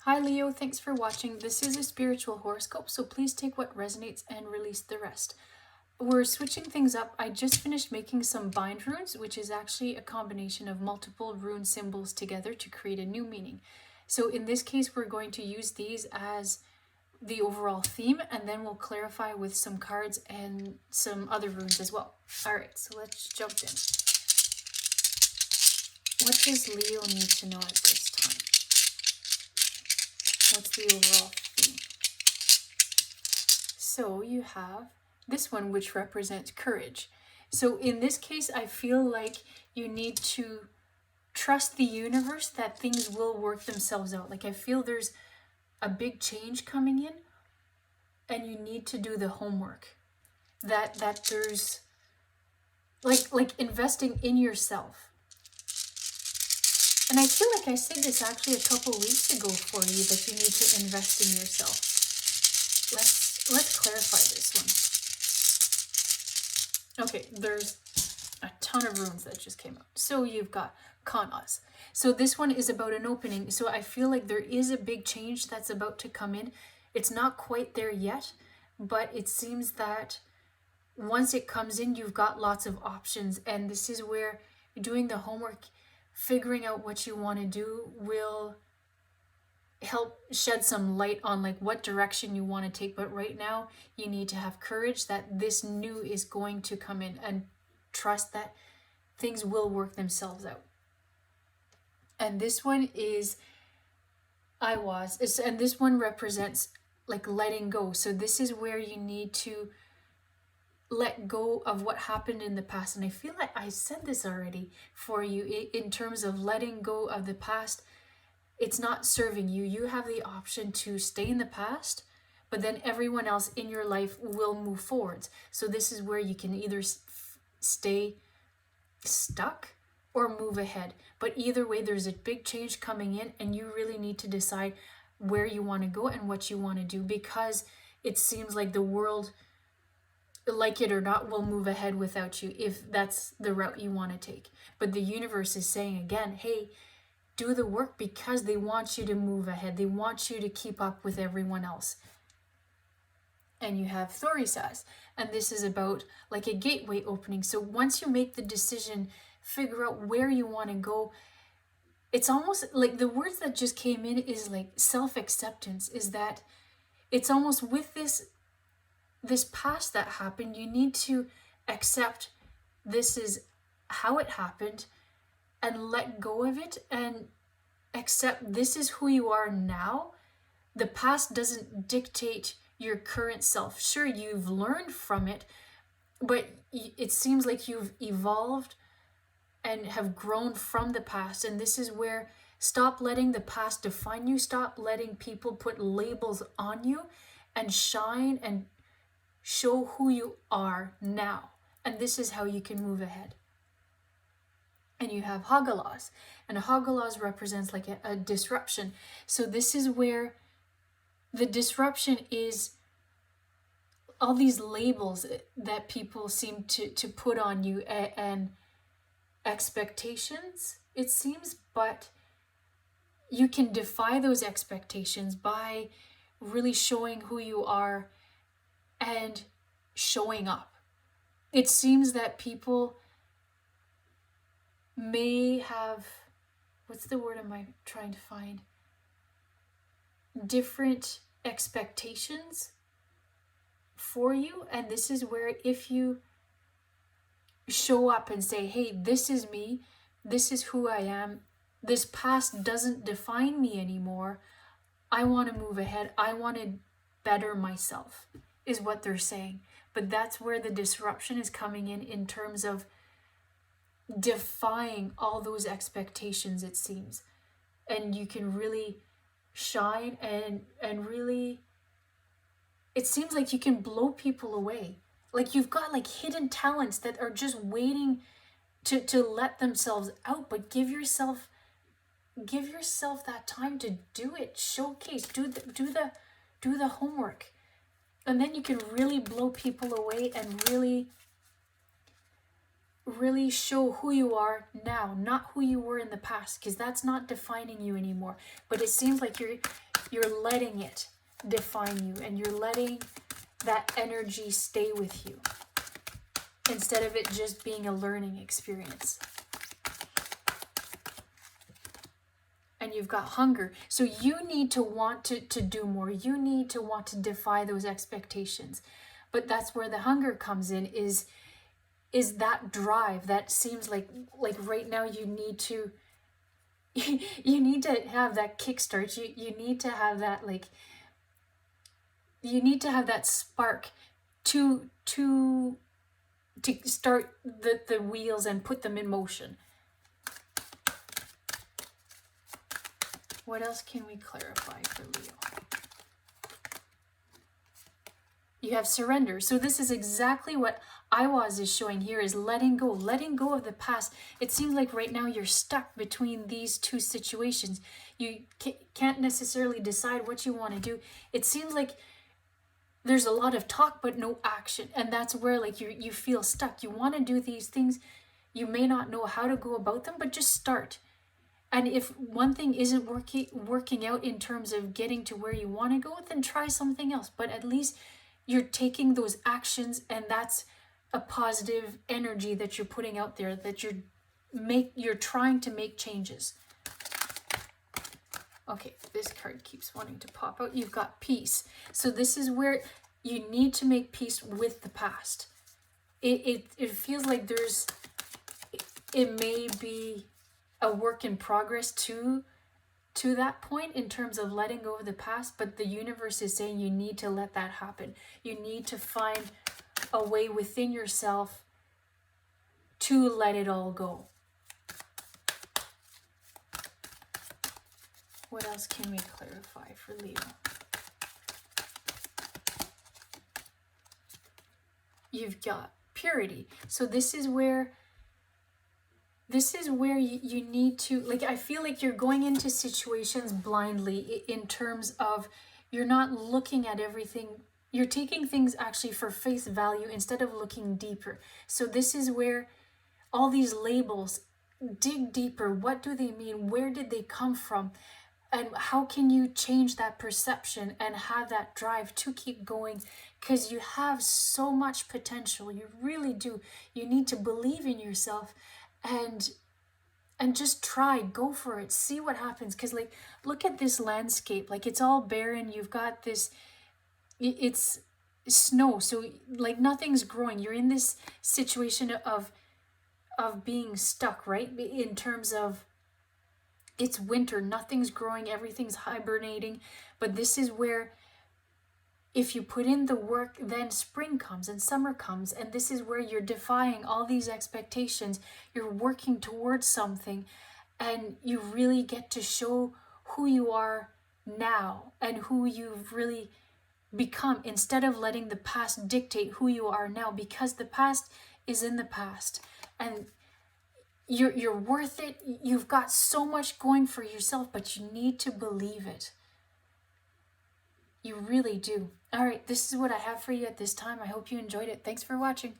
Hi Leo, thanks for watching. This is a spiritual horoscope, so please take what resonates and release the rest. We're switching things up. I just finished making some bind runes, which is actually a combination of multiple rune symbols together to create a new meaning. So in this case, we're going to use these as the overall theme, and then we'll clarify with some cards and some other runes as well. Alright, so let's jump in. What does Leo need to know at this time? What's the overall theme? So you have this one, which represents courage. So in this case, I feel like you need to trust the universe that things will work themselves out. Like I feel there's a big change coming in and you need to do the homework. That there's like investing in yourself. And I feel like I said this actually a couple weeks ago for you, that you need to invest in yourself. Let's clarify this one. Okay, there's a ton of runes that just came out. So you've got Kanas. So this one is about an opening. So I feel like there is a big change that's about to come in. It's not quite there yet, but it seems that once it comes in, you've got lots of options. And this is where doing the homework, figuring out what you want to do, will help shed some light on like what direction you want to take. But right now you need to have courage that this new is going to come in, and trust that things will work themselves out. And this one is and this one represents like letting go. So this is where you need to let go of what happened in the past. And I feel like I said this already for you in terms of letting go of the past. It's not serving you. You have the option to stay in the past, but then everyone else in your life will move forwards. So this is where you can either stay stuck or move ahead. But either way, there's a big change coming in, and you really need to decide where you want to go and what you want to do, because it seems like the world, like it or not, will move ahead without you if that's the route you want to take. But the universe is saying again, hey, do the work, because they want you to move ahead. They want you to keep up with everyone else. And you have Thorisaz, and this is about like a gateway opening. So once you make the decision, figure out where you want to go. It's almost like the words that just came in is like self-acceptance. Is that it's almost with this past that happened, you need to accept this is how it happened, and let go of it, and accept this is who you are now. The past doesn't dictate your current self. Sure, you've learned from it, but it seems like you've evolved and have grown from the past. And this is where stop letting the past define you. Stop letting people put labels on you, and shine and show who you are now. And this is how you can move ahead. And you have Hagalas, and Hagalas represents like a disruption. So this is where the disruption is all these labels that people seem to put on you, and expectations, it seems. But you can defy those expectations by really showing who you are and showing up. It seems that people may have, what's the word am I trying to find? Different expectations for you. And this is where if you show up and say, hey, this is me, this is who I am, this past doesn't define me anymore, I want to move ahead, I want to better myself, is what they're saying. But that's where the disruption is coming in terms of defying all those expectations, it seems. And you can really shine and really, it seems like you can blow people away. Like you've got like hidden talents that are just waiting to let themselves out. But give yourself that time to do it. Showcase, do the homework, and then you can really blow people away and really show who you are now, not who you were in the past, because that's not defining you anymore. But it seems like You're letting it define you, and you're letting that energy stay with you instead of it just being a learning experience. And you've got hunger. So you need to want to do more. You need to want to defy those expectations. But that's where the hunger comes in, is that drive that seems like right now you need to you need to have that kickstart. You need to have that, like, you need to have that spark to start the wheels and put them in motion. What else can we clarify for Leo? You have surrender. So this is exactly what Aiwass is showing here, is letting go of the past. It seems like right now you're stuck between these two situations. You can't necessarily decide what you want to do. It seems like there's a lot of talk but no action, and that's where, like, you feel stuck. You want to do these things, you may not know how to go about them, but just start. And if one thing isn't working out in terms of getting to where you want to go, then try something else. But at least you're taking those actions, and that's a positive energy that you're putting out there, that you're trying to make changes. Okay, this card keeps wanting to pop out. You've got peace. So this is where you need to make peace with the past. It feels like it may be a work in progress to that point in terms of letting go of the past, but the universe is saying you need to let that happen. You need to find a way within yourself to let it all go. What else can we clarify for Leo? You've got purity. So this is where you need to, like, I feel like you're going into situations blindly in terms of you're not looking at everything. You're taking things actually for face value instead of looking deeper. So this is where all these labels, dig deeper. What do they mean? Where did they come from? And how can you change that perception and have that drive to keep going? Because you have so much potential. You really do. You need to believe in yourself and just try, go for it, see what happens. Because, like, look at this landscape. Like, it's all barren. You've got this, it's snow, so, like, nothing's growing. You're in this situation of being stuck, right? In terms of it's winter, nothing's growing, everything's hibernating. But this is where, if you put in the work, then spring comes and summer comes, and this is where you're defying all these expectations. You're working towards something, and you really get to show who you are now and who you've really become, instead of letting the past dictate who you are now, because the past is in the past, and you're worth it. You've got so much going for yourself, but you need to believe it. You really do. All right, this is what I have for you at this time. I hope you enjoyed it. Thanks for watching.